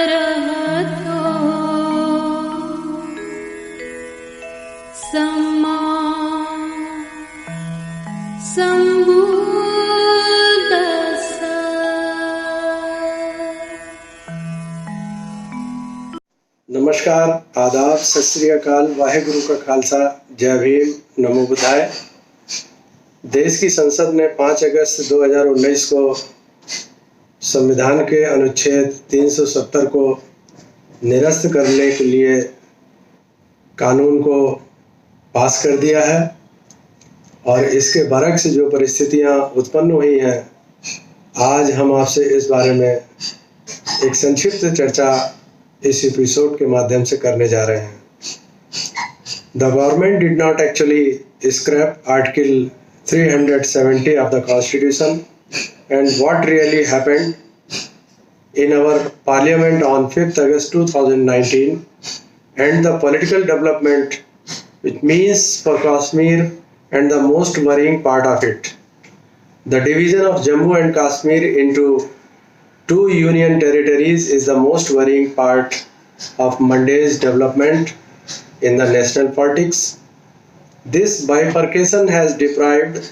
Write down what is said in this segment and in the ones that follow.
अरहतो सम्मा संबुद्दस्स। नमस्कार, आदाब, सत श्री अकाल, वाहेगुरु का खालसा, जय भीम, नमो बुद्धाय। देश की संसद ने 5 अगस्त 2019 को संविधान के अनुच्छेद 370 को निरस्त करने के लिए कानून को पास कर दिया है और इसके बरक्स जो परिस्थितियां उत्पन्न हुई हैं, आज हम आपसे इस बारे में एक संक्षिप्त चर्चा इस एपिसोड के माध्यम से करने जा रहे हैं। The government did not actually scrap Article 370 of the Constitution, and what really happened in our Parliament on 5th August 2019 and the political development which means for Kashmir and the most worrying part of it, the division of Jammu and Kashmir into 2 union territories is the most worrying part of Monday's development in the national politics. This bifurcation has deprived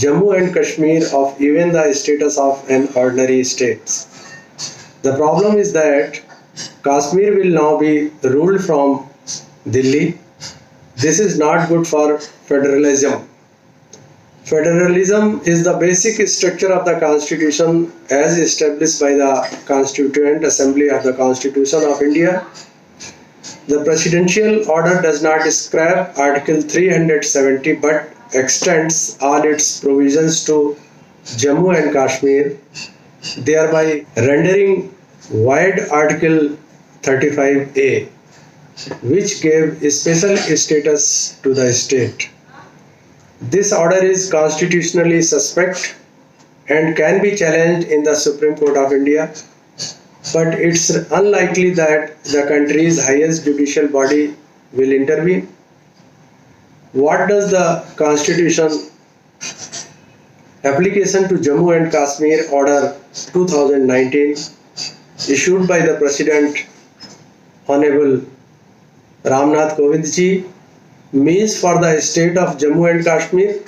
Jammu and Kashmir of even the status of an ordinary state. The problem is that Kashmir will now be ruled from Delhi. This is not good for federalism. Federalism is the basic structure of the Constitution as established by the Constituent Assembly of the Constitution of India. The presidential order does not scrap Article 370 but extends all its provisions to Jammu and Kashmir, thereby rendering void Article 35A, which gave special status to the state. This order is constitutionally suspect and can be challenged in the Supreme Court of India, but it's unlikely that the country's highest judicial body will intervene. What does the Constitution application to Jammu and Kashmir Order 2019 issued by the President Honorable Ramnath Kovind ji means for the state of Jammu and Kashmir?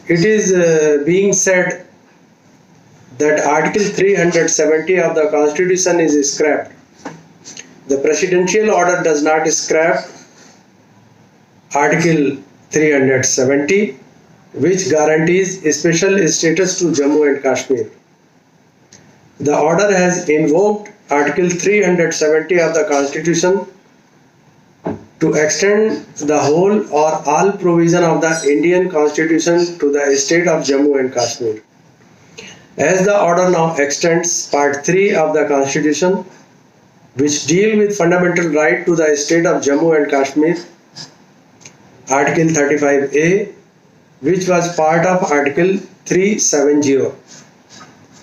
It is being said that Article 370 of the Constitution is scrapped. The presidential order does not scrap Article 370, which guarantees special status to Jammu and Kashmir. The order has invoked Article 370 of the Constitution to extend the whole or all provision of the Indian Constitution to the state of Jammu and Kashmir. As the order now extends Part 3 of the Constitution, which deal with fundamental right to the state of Jammu and Kashmir, Article 35A, which was part of Article 370,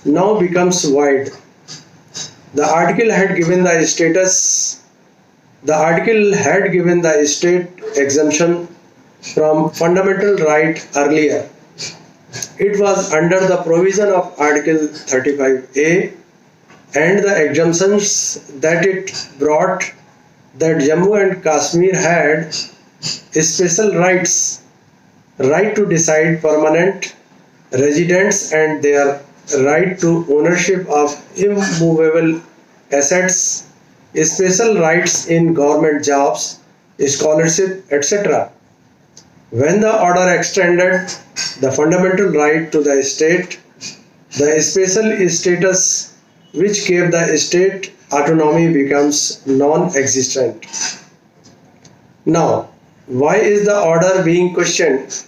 now becomes void. The article had given the state exemption from fundamental right earlier. It was under the provision of Article 35A and the exemptions that it brought that Jammu and Kashmir had special rights, right to decide permanent residence and their right to ownership of immovable assets, special rights in government jobs, scholarship, etc. When the order extended the fundamental right to the state, the special status which gave the state autonomy becomes non-existent. Now, why is the order being questioned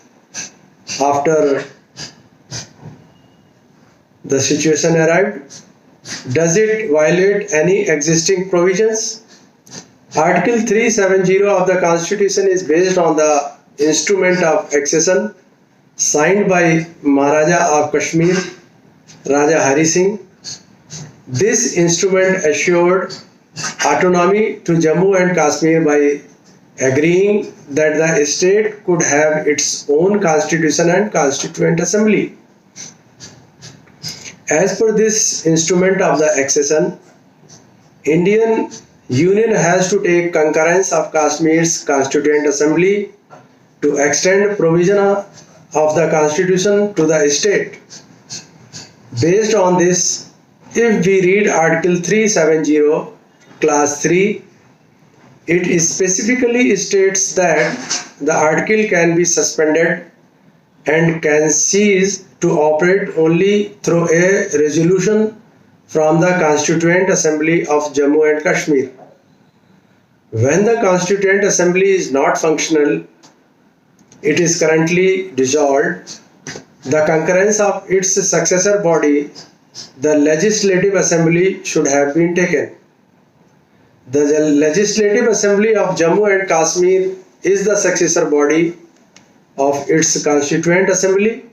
after the situation arrived? Does it violate any existing provisions? Article 370 of the Constitution is based on the instrument of accession signed by Maharaja of Kashmir, Raja Hari Singh. This instrument assured autonomy to Jammu and Kashmir by agreeing that the state could have its own constitution and constituent assembly. As per this instrument of the accession, Indian Union has to take concurrence of Kashmir's Constituent Assembly to extend provision of the Constitution to the state. Based on this, if we read Article 370, Clause 3, it specifically states that the article can be suspended and can cease to operate only through a resolution from the Constituent Assembly of Jammu and Kashmir. When the Constituent Assembly is not functional, it is currently dissolved, the concurrence of its successor body, the Legislative Assembly, should have been taken. The Legislative Assembly of Jammu and Kashmir is the successor body of its Constituent Assembly,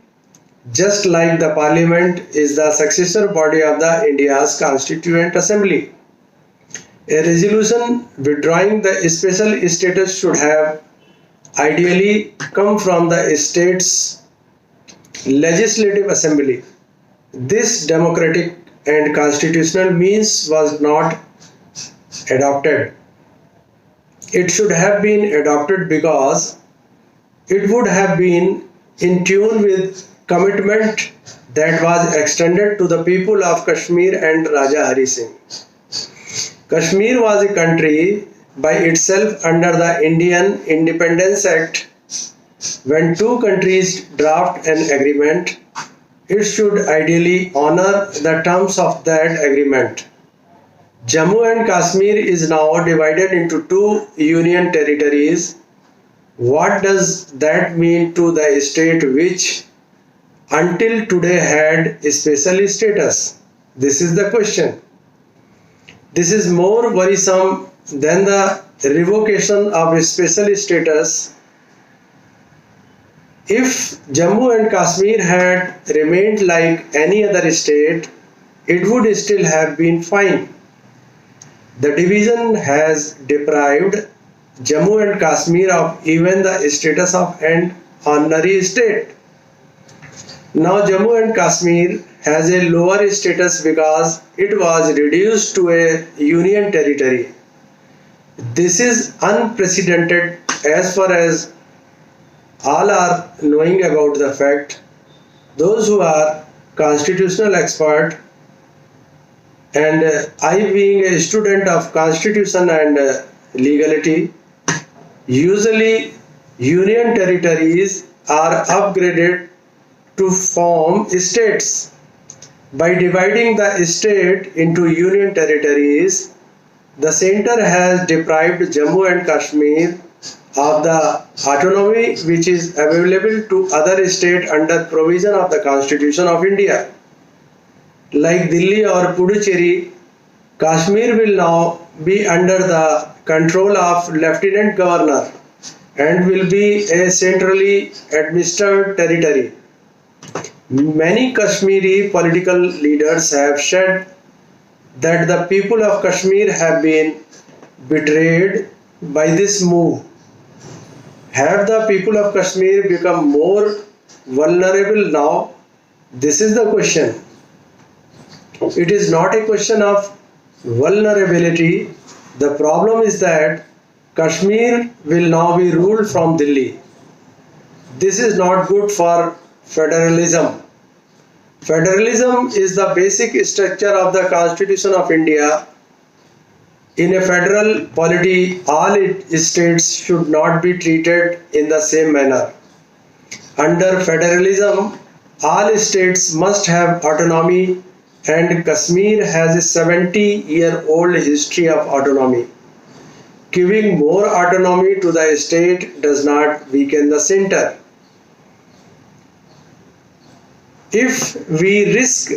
just like the Parliament is the successor body of the India's Constituent Assembly. A resolution withdrawing the special status should have ideally come from the state's Legislative Assembly. This democratic and constitutional means was not adopted. It should have been adopted because it would have been in tune with commitment that was extended to the people of Kashmir and Raja Hari Singh. Kashmir was a country by itself under the Indian Independence Act. When two countries draft an agreement, it should ideally honor the terms of that agreement. Jammu and Kashmir is now divided into two union territories. What does that mean to the state which until today had a special status? This is the question. This is more worrisome than the revocation of a special status. If Jammu and Kashmir had remained like any other state, it would still have been fine. The division has deprived Jammu and Kashmir of even the status of an honorary state. Now Jammu and Kashmir has a lower status because it was reduced to a union territory. This is unprecedented as far as all are knowing about the fact. Those who are constitutional expert, and I being a student of constitution and legality, usually union territories are upgraded to form states. By dividing the state into union territories, the center has deprived Jammu and Kashmir of the autonomy which is available to other states under provision of the Constitution of India. Like Delhi or Puducherry, Kashmir will now be under the control of Lieutenant Governor and will be a centrally administered territory. Many Kashmiri political leaders have said that the people of Kashmir have been betrayed by this move. Have the people of Kashmir become more vulnerable now? This is the question. It is not a question of vulnerability. The problem is that Kashmir will now be ruled from Delhi. This is not good for federalism. Federalism is the basic structure of the Constitution of India. In a federal polity, all states should not be treated in the same manner. Under federalism, all states must have autonomy, and Kashmir has a 70-year-old history of autonomy. Giving more autonomy to the state does not weaken the center. If we risk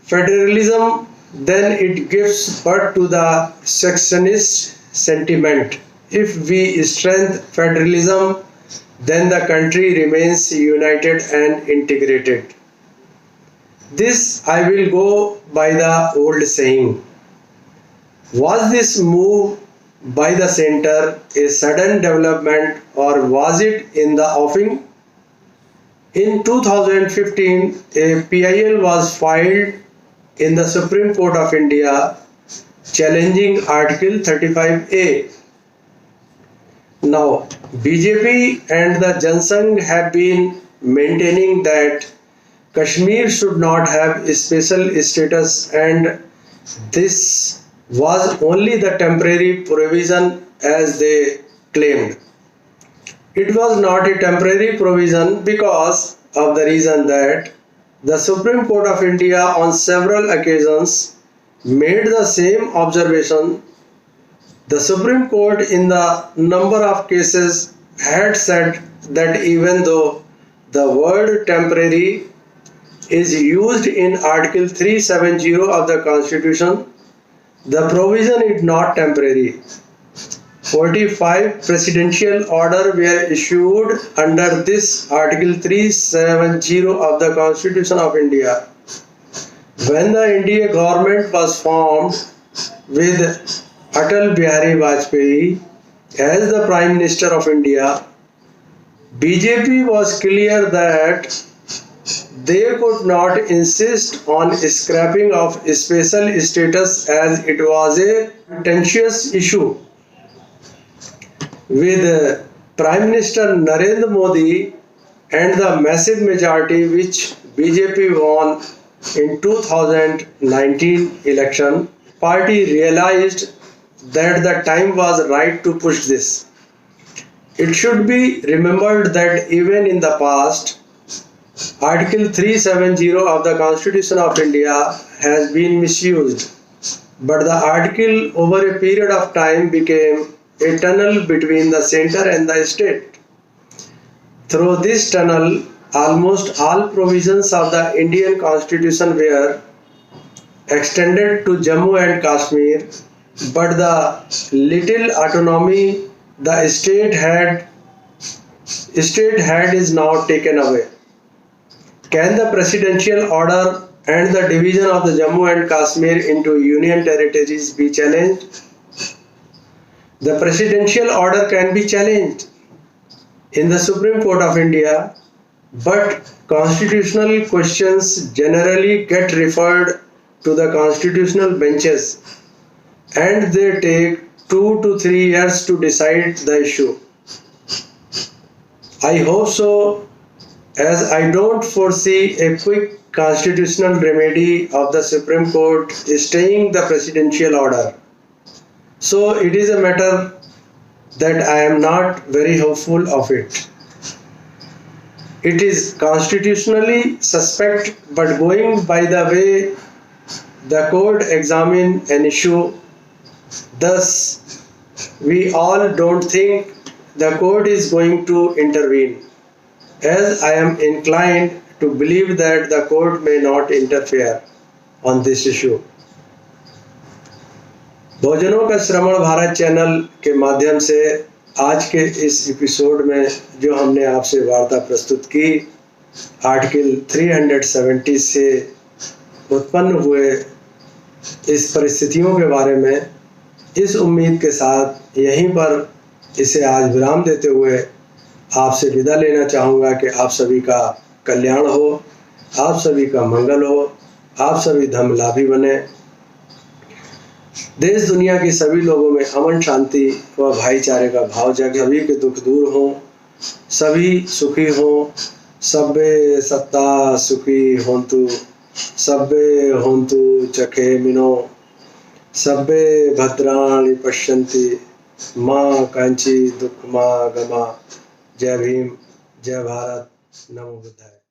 federalism, then it gives birth to the secessionist sentiment. If we strengthen federalism, then the country remains united and integrated. This I will go by the old saying. Was this move by the center a sudden development, or was it in the offing? In 2015, a PIL was filed in the Supreme Court of India challenging Article 35A. Now, BJP and the Jansangh have been maintaining that Kashmir should not have a special status, and this was only the temporary provision as they claimed. It was not a temporary provision because of the reason that the Supreme Court of India on several occasions made the same observation. The Supreme Court in the number of cases had said that even though the word temporary is used in Article 370 of the Constitution, the provision is not temporary. 45 presidential orders were issued under this Article 370 of the Constitution of India. When the Indian government was formed with Atal Bihari Vajpayee as the Prime Minister of India, BJP was clear that they could not insist on scrapping of special status as it was a contentious issue. With Prime Minister Narendra Modi and the massive majority which BJP won in 2019 election, party realized that the time was right to push this. It should be remembered that even in the past, Article 370 of the Constitution of India has been misused, but the article over a period of time became a tunnel between the center and the state. Through this tunnel, almost all provisions of the Indian Constitution were extended to Jammu and Kashmir, but the little autonomy the state had is now taken away. Can the presidential order and the division of the Jammu and Kashmir into union territories be challenged? The presidential order can be challenged in the Supreme Court of India, but constitutional questions generally get referred to the constitutional benches and they take 2 to 3 years to decide the issue. I hope so, as I don't foresee a quick constitutional remedy of the Supreme Court staying the presidential order. So it is a matter that I am not very hopeful of it. It is constitutionally suspect, but going by the way the court examine an issue, thus we all don't think the court is going to intervene, as I am inclined to believe that the court may not interfere on this issue. बहुजनों का श्रवण Bharat channel के माध्यम से आज के इस episode में जो हमने आपसे वार्ता प्रस्तुत की, आर्टिकल 370 से उत्पन्न हुए इस परिस्थितियों के बारे में, इस उम्मीद के साथ यहीं पर इसे आज विराम देते हुए आपसे विदा लेना चाहूँगा कि आप सभी का कल्याण हो, आप सभी का मंगल हो, आप सभी धर्म लाभी बने, देश दुनिया के सभी लोगों में अमन शांति व भाईचारे का भाव जागे, सभी के दुख दूर हों, सभी सुखी हों, सब्बे सत्ता सुखी होंतु, सब्बे होंतु चखे मिनो, सब्बे भद्राणि पश्यन्ति मां कांची दुख मां गमा। जय भीम, जय भारत, नमो बुद्धाय।